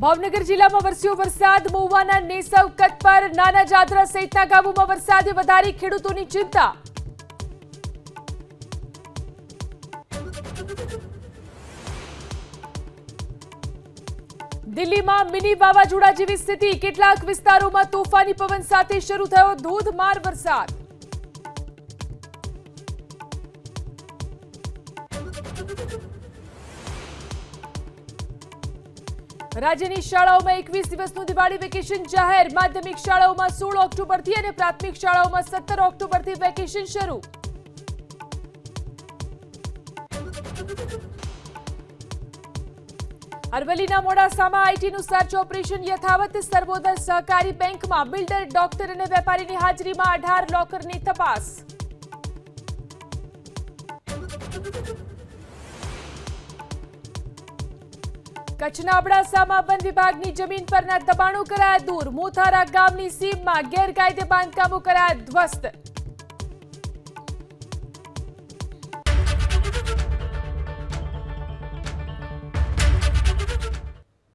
ભાવનગર જિલ્લામાં વરસ્યો વરસાદ, મહુવાના નેસવ, કતપર, નાના જાદરા સહિતના ગામોમાં વરસાદે વધારી ખેડૂતોની ચિંતા। દિલ્હીમાં મિની વાવાઝોડા જેવી સ્થિતિ, કેટલાક વિસ્તારોમાં તોફાની પવન સાથે શરૂ થયો ધોધમાર વરસાદ। રાજ્યની શાળાઓમાં 21 દિવસનું દિવાળી વેકેશન જાહેર, માધ્યમિક શાળાઓમાં 16 ઓક્ટોબરથી અને પ્રાથમિક શાળાઓમાં 17 ઓક્ટોબરથી વેકેશન શરૂ। અરવલ્લીના મોડાસામાં આઈટીનું સર્ચ ઓપરેશન યથાવત, સર્વોદય સહકારી બેંકમાં બિલ્ડર, ડોક્ટર અને વેપારીની હાજરીમાં 18 લોકરની તપાસ। કચ્છના અબડાસામાં વન વિભાગની જમીન પરના દબાણો કરાયા દૂર, મોથારા ગામની સીમમાં ગેરકાયદે બાંધકામો કરાયા ધ્વસ્ત।